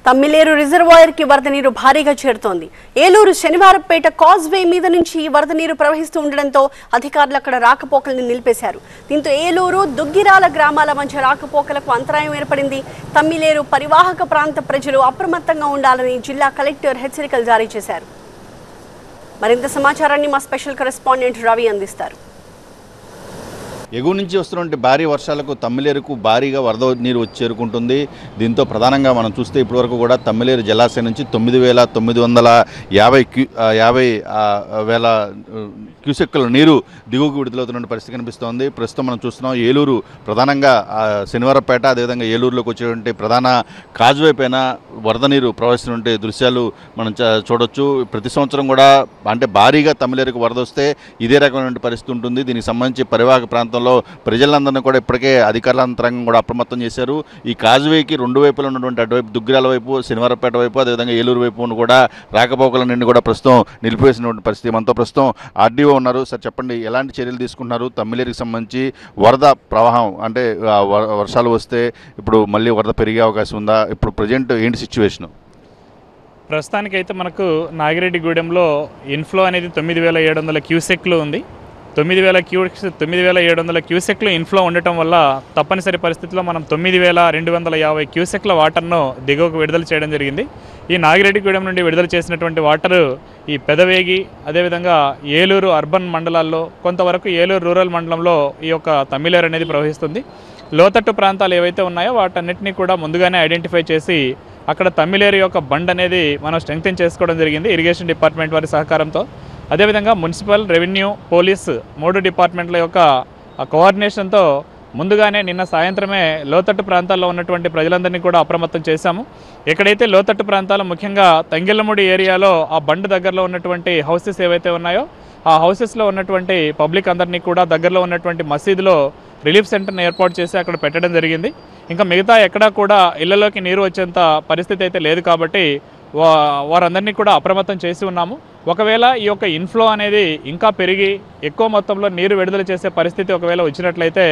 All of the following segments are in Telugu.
తమ్మిలేరు రిజర్వాయర్ కి వరద నీరు భారీగా చేరుతోంది. ఏలూరు శనివారపేట కాజ్వే మీద నుంచి వరద నీరు ప్రవహిస్తూ ఉండడంతో అధికారులు అక్కడ రాకపోకలను నిలిపేశారు. దీంతో ఏలూరు దుగ్గిరాల గ్రామాల మధ్య రాకపోకలకు అంతరాయం ఏర్పడింది. తమ్మిలేరు పరివాహక ప్రాంత ప్రజలు అప్రమత్తంగా ఉండాలని జిల్లా కలెక్టర్ హెచ్చరికలు జారీ చేశారు. మరింత సమాచారాన్ని మా స్పెషల్ కరెస్పాండెంట్ రవి అందిస్తారు. ఎగువ నుంచి వస్తున్నటువంటి భారీ వర్షాలకు తమ్మిలేరుకు భారీగా వరద నీరు వచ్చి చేరుకుంటుంది. దీంతో ప్రధానంగా మనం చూస్తే ఇప్పటివరకు కూడా తమ్మిలేరు జలాశయం నుంచి 9,950 క్యూసెక్కుల నీరు దిగువకు విడుదలవుతున్న పరిస్థితి కనిపిస్తోంది. ప్రస్తుతం మనం చూస్తున్నాం ఏలూరు ప్రధానంగా శనివారపేట అదేవిధంగా ఏలూరులోకి వచ్చేటువంటి ప్రధాన కాజ్వే పైన వరద నీరు ప్రవహిస్తున్నటువంటి దృశ్యాలు మనం చూడొచ్చు. ప్రతి సంవత్సరం కూడా అంటే భారీగా తమ్మిలేరుకు వరద వస్తే ఇదే రకమైన పరిస్థితి ఉంటుంది. దీనికి సంబంధించి పరివాహక ప్రాంతంలో ప్రజలందరినీ కూడా ఇప్పటికే అధికారుల యంత్రాంగం కూడా అప్రమత్తం చేశారు. ఈ కాజ్వేకి రెండు వైపులు ఉన్నటువంటి అటువైపు దుగ్గిరాల వైపు శనివారపేట వైపు అదేవిధంగా ఏలూరు వైపు కూడా రాకపోకలన్నీ కూడా ప్రస్తుతం నిలిపివేసినటువంటి పరిస్థితి. మనతో ప్రస్తుతం ఆర్డీఓ ఉన్నారు. సార్ చెప్పండి, ఎలాంటి చర్యలు తీసుకుంటున్నారు? తమ్మిలేరుకి సంబంధించి వరద ప్రవాహం అంటే వర్షాలు వస్తే ఇప్పుడు మళ్ళీ వరద పెరిగే అవకాశం ఉందా? ఇప్పుడు ప్రజెంట్ ఏంటి సిచ్యువేషన్? ప్రస్తుతానికైతే మనకు నాగిరెడ్డిగూడెంలో ఇన్ఫ్లో అనేది 9,700 క్యూసెక్లు ఉంది. 9,700 క్యూసెక్లు ఇన్ఫ్లో ఉండటం వల్ల తప్పనిసరి పరిస్థితిలో మనం 9,250 క్యూసెక్ల వాటర్ను దిగువకు విడుదల చేయడం జరిగింది. ఈ నాగిరెడ్డిగూడెం నుండి విడుదల చేసినటువంటి వాటరు ఈ పెదవేగి అదేవిధంగా ఏలూరు అర్బన్ మండలాల్లో కొంతవరకు ఏలూరు రూరల్ మండలంలో ఈ యొక్క తమ్మిలేరు అనేది ప్రవహిస్తుంది. లోతట్టు ప్రాంతాలు ఏవైతే ఉన్నాయో వాటన్నిటినీ కూడా ముందుగానే ఐడెంటిఫై చేసి అక్కడ తమ్మిలేరు యొక్క బండ్ అనేది మనం స్ట్రెంగ్తెన్ చేసుకోవడం జరిగింది ఇరిగేషన్ డిపార్ట్మెంట్ వారి సహకారంతో. అదేవిధంగా మున్సిపల్, రెవెన్యూ, పోలీస్ 3 డిపార్ట్మెంట్ల యొక్క కోఆర్డినేషన్తో ముందుగానే నిన్న సాయంత్రమే లోతట్టు ప్రాంతాల్లో ఉన్నటువంటి ప్రజలందరినీ కూడా అప్రమత్తం చేశాము. ఎక్కడైతే లోతట్టు ప్రాంతాలు ముఖ్యంగా తంగిళ్ళముడి ఏరియాలో ఆ బండ్ దగ్గరలో ఉన్నటువంటి హౌసెస్ ఏవైతే ఉన్నాయో ఆ హౌసెస్లో ఉన్నటువంటి పబ్లిక్ అందరినీ కూడా దగ్గరలో ఉన్నటువంటి మసీదులో రిలీఫ్ సెంటర్ని ఏర్పాటు చేసి అక్కడ పెట్టడం జరిగింది. ఇంకా మిగతా ఎక్కడా కూడా ఇళ్లలోకి నీరు వచ్చేంత పరిస్థితి అయితే లేదు కాబట్టి వారందరినీ కూడా అప్రమత్తం చేసి ఉన్నాము. ఒకవేళ ఈ యొక్క ఇన్ఫ్లో అనేది ఇంకా పెరిగి ఎక్కువ మొత్తంలో నీరు విడుదల చేసే పరిస్థితి ఒకవేళ వచ్చినట్లయితే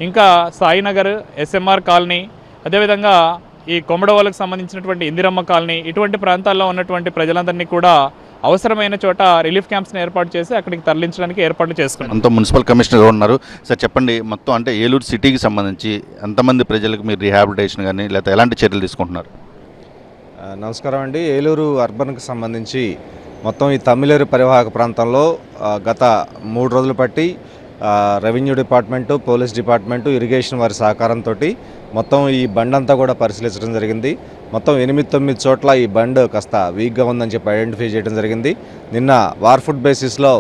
ఇంకా సాయినగర్, ఎస్ఎంఆర్ కాలనీ అదేవిధంగా ఈ కొమడవోలకు సంబంధించినటువంటి ఇందిరమ్మ కాలనీ ఇటువంటి ప్రాంతాల్లో ఉన్నటువంటి ప్రజలందరినీ కూడా అవసరమైన చోట రిలీఫ్ క్యాంప్స్ని ఏర్పాటు చేసి అక్కడికి తరలించడానికి ఏర్పాట్లు చేసుకున్నాం. అంత మున్సిపల్ కమిషనర్ ఉన్నారు. సార్ చెప్పండి, మొత్తం అంటే ఏలూరు సిటీకి సంబంధించి ఎంతమంది ప్రజలకు మీరు రీహాబిలిటేషన్ కానీ లేకపోతే ఎలాంటి చర్యలు తీసుకుంటున్నారు? నమస్కారం అండి. ఏలూరు అర్బన్కి సంబంధించి మొత్తం ఈ తమ్మిలేరు పరివాహక ప్రాంతంలో గత 3 రోజులు పట్టి revenue department, police department, irrigation వారి సహకారంతో మొత్తం ఈ బండ్ అంతా కూడా పరిశీలించడం జరిగింది. మొత్తం 8-9 చోట్ల ఈ బండ్ కాస్త వీక్గా ఉందని చెప్పి ఐడెంటిఫై చేయడం జరిగింది. నిన్న వార్ఫుడ్ బేసిస్లో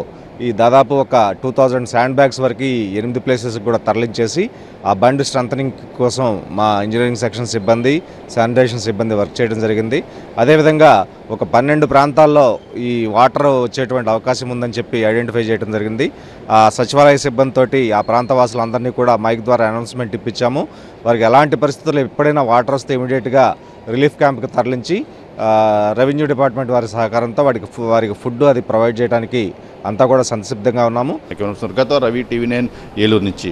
ఈ దాదాపు ఒక 2000 శాండ్ బ్యాగ్స్ వరకు 8 ప్లేసెస్కి కూడా తరలించేసి ఆ బండ్ స్ట్రెంథనింగ్ కోసం మా ఇంజనీరింగ్ సెక్షన్ సిబ్బంది, శానిటేషన్ సిబ్బంది వర్క్ చేయడం జరిగింది. అదేవిధంగా ఒక 12 ప్రాంతాల్లో ఈ వాటర్ వచ్చేటువంటి అవకాశం ఉందని చెప్పి ఐడెంటిఫై చేయడం జరిగింది. ఆ సచివాలయ సిబ్బందితోటి ఆ ప్రాంత వాసులందరినీ కూడా మైక్ ద్వారా అనౌన్స్మెంట్ ఇప్పించాము. వారికి ఎలాంటి పరిస్థితుల్లో ఎప్పుడైనా వాటర్ వస్తే ఇమీడియట్గా రిలీఫ్ క్యాంప్కి తరలించి రెవెన్యూ డిపార్ట్మెంట్ వారి సహకారంతో వారికి ఫుడ్ అది ప్రొవైడ్ చేయడానికి అంతా కూడా సంసిద్ధంగా ఉన్నాము. రవి, టీవీ 9 ఏలూరు నుంచి.